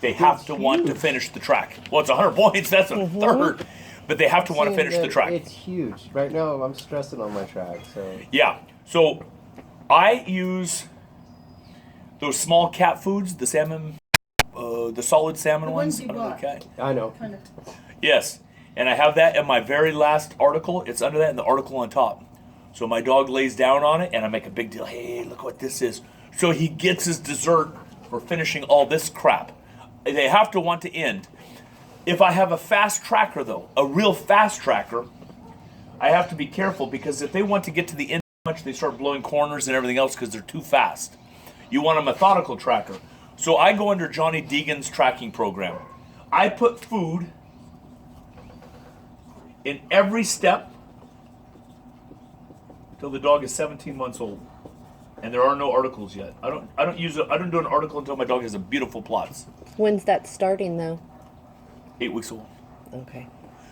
They have to want to finish the track. Well, it's 100 points. That's a third. But they have to want to finish the track. It's huge. Right now, I'm stressing on my track. So yeah. So I use those small cat foods, the salmon, the solid salmon ones. You bought. I know. Kind of. Yes. And I have that in my very last article. It's under that and the article on top. So my dog lays down on it, and I make a big deal. Hey, look what this is. So he gets his dessert for finishing all this crap. They have to want to end. If I have a fast tracker, though, a real fast tracker, I have to be careful because if they want to get to the end too much, they start blowing corners and everything else because they're too fast. You want a methodical tracker. So I go under Johnny Deegan's tracking program. I put food in every step till the dog is 17 months old. And there are no articles yet. I don't do an article until my dog has a beautiful plots. When's that starting though? 8 weeks old. Okay.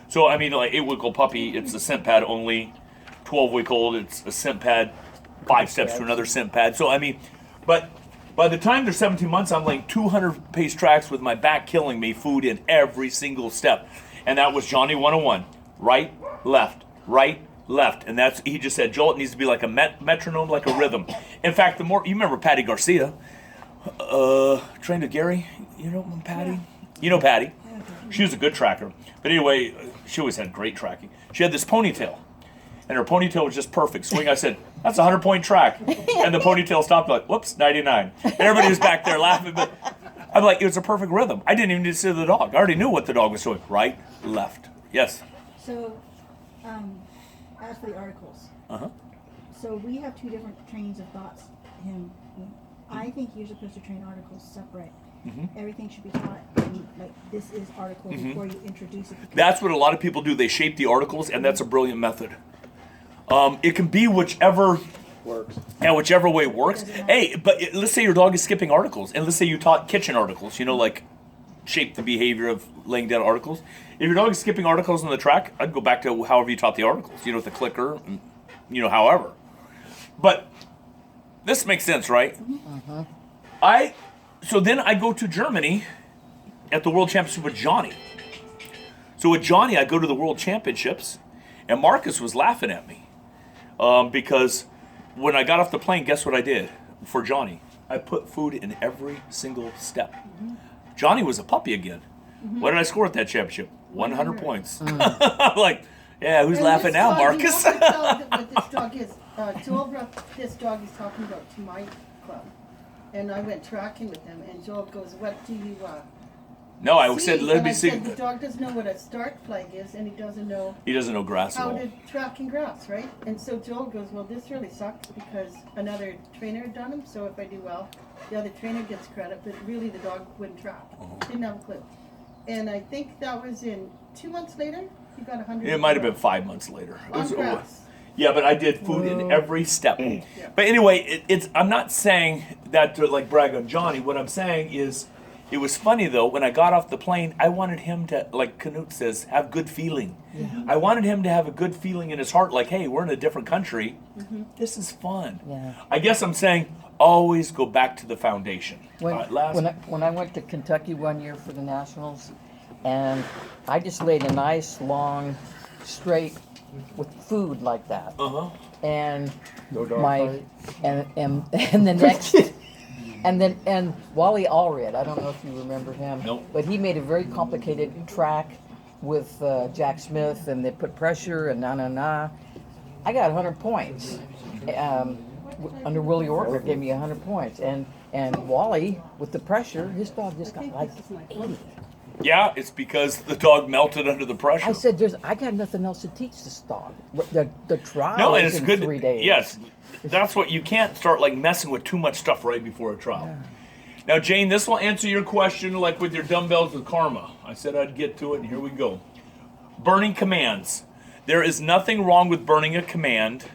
So I mean, like 8-week-old puppy, it's a scent pad only. 12-week-old, it's a scent pad. 5 steps to another scent pad. So I mean, but by the time they're 17 months, I'm laying 200 pace tracks with my back killing me, food in every single step, and that was Johnny 101. Right, left, right, left, and that's he just said, Joel, it needs to be like a metronome, like a rhythm. In fact, the more you remember, Patty Garcia, trained to Gary. You know Patty. Yeah. You know Patty. She was a good tracker. But anyway, she always had great tracking. She had this ponytail, and her ponytail was just perfect. So I said, that's a 100-point track. And the ponytail stopped like, whoops, 99. And everybody was back there laughing. But I'm like, it was a perfect rhythm. I didn't even need to see the dog. I already knew what the dog was doing. Right, left. Yes. So, as for the articles, so we have 2 different trains of thoughts. I think you're supposed to train articles separate. Everything should be taught in, like, this is article before you introduce it. That's what a lot of people do. They shape the articles, and that's a brilliant method. It can be whichever works. Yeah, whichever way works. Hey, but let's say your dog is skipping articles, and let's say you taught kitchen articles, like shape the behavior of laying down articles. If your dog is skipping articles on the track, I'd go back to however you taught the articles, with the clicker, and, however. But this makes sense, right? So then I go to Germany at the World Championship with Johnny. So with Johnny, I go to the World Championships, and Marcus was laughing at me because when I got off the plane, guess what I did for Johnny? I put food in every single step. Johnny was a puppy again. What did I score at that championship? 100 points. I'm like, yeah, who's laughing now, Marcus? You tell what this dog is. Joel brought this dog he's talking about to my club. And I went tracking with him, and Joel goes, what do you No, I said, let me see. The dog doesn't know what a start flag is, and he doesn't know grass at all. How to track in grass, right? And so Joel goes, well, this really sucks because another trainer had done him, so if I do well, the other trainer gets credit, but really the dog wouldn't track. Didn't have a clue. And I think that was in 2 months later, he got 100. It might have been 5 months later. On grass. Yeah, but I did food in every step. But anyway, I'm not saying that to like brag on Johnny. What I'm saying is, it was funny though, when I got off the plane, I wanted him to, like Canute says, have good feeling. I wanted him to have a good feeling in his heart, like, hey, we're in a different country. This is fun. I guess I'm saying, always go back to the foundation. When I went to Kentucky one year for the Nationals, and I just laid a nice, long, straight with food like that. And No dog fight. and the next and Wally Allred, I don't know if you remember him. Nope. But he made a very complicated track with Jack Smith, and they put pressure and na. I got 100 points. Under Willie Ortler gave me 100 points, and Wally with the pressure, his dog just got like 80. Yeah, it's because the dog melted under the pressure. I said, I got nothing else to teach this dog. The trial no, and is it's in good. 3 days. Yes, that's what you can't start like messing with too much stuff right before a trial. Yeah. Now, Jane, this will answer your question like with your dumbbells with karma. I said I'd get to it, and here we go. Burning commands. There is nothing wrong with burning a command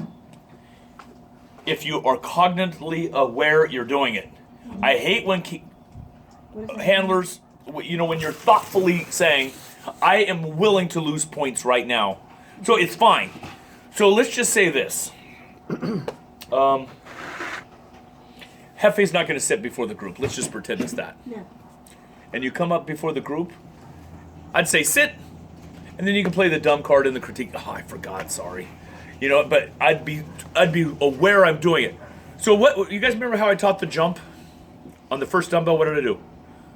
if you are cognitively aware you're doing it. I hate when handlers, when you're thoughtfully saying, I am willing to lose points right now. So it's fine. So let's just say this. Hefe's not going to sit before the group. Let's just pretend it's that. Yeah. and you come up before the group, I'd say sit, and then you can play the dumb card in the critique. Oh, I forgot, sorry. You know, but I'd be aware I'm doing it. So what, you guys remember how I taught the jump on the first dumbbell? What did I do?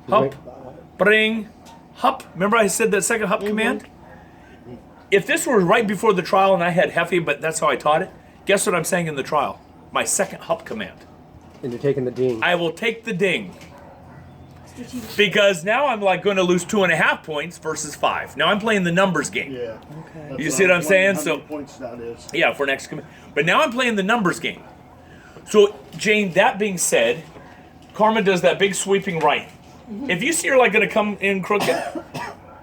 Hup, bring, hup. Remember I said that second hup command? If this were right before the trial and I had Heffy, but that's how I taught it, guess what I'm saying in the trial? My second hup command. And you're taking the ding. I will take the ding. Because now I'm like going to lose 2.5 points versus 5. Now I'm playing the numbers game. Yeah. That's You see what I'm saying? How So many points that is. yeah, for next command. But now I'm playing the numbers game. So Jane, that being said, Karma does that big sweeping right. If you see her like going to come in crooked,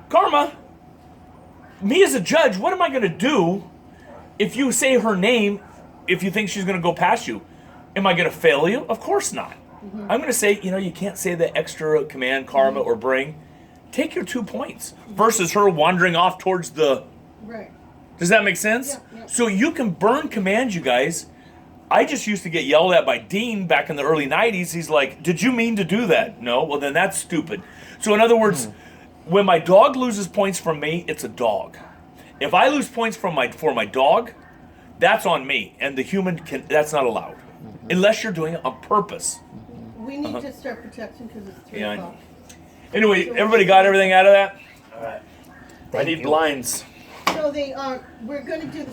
Karma, me as a judge, what am I going to do if you say her name? If you think she's going to go past you, am I going to fail you? Of course not. I'm going to say, you can't say the extra command, Karma or bring. Take your 2 points versus her wandering off towards the. Right. Does that make sense? Yeah, yeah. So you can burn commands, you guys. I just used to get yelled at by Dean back in the early 90s. He's like, did you mean to do that? No? Well, then that's stupid. So in other words, when my dog loses points from me, it's a dog. If I lose points for my dog, that's on me. And the human that's not allowed. Unless you're doing it on purpose. We need to start protection because it's 3 Yeah, I o'clock. know. Anyway, everybody got everything out of that? All right. I Thank need you. blinds. So we're going to do the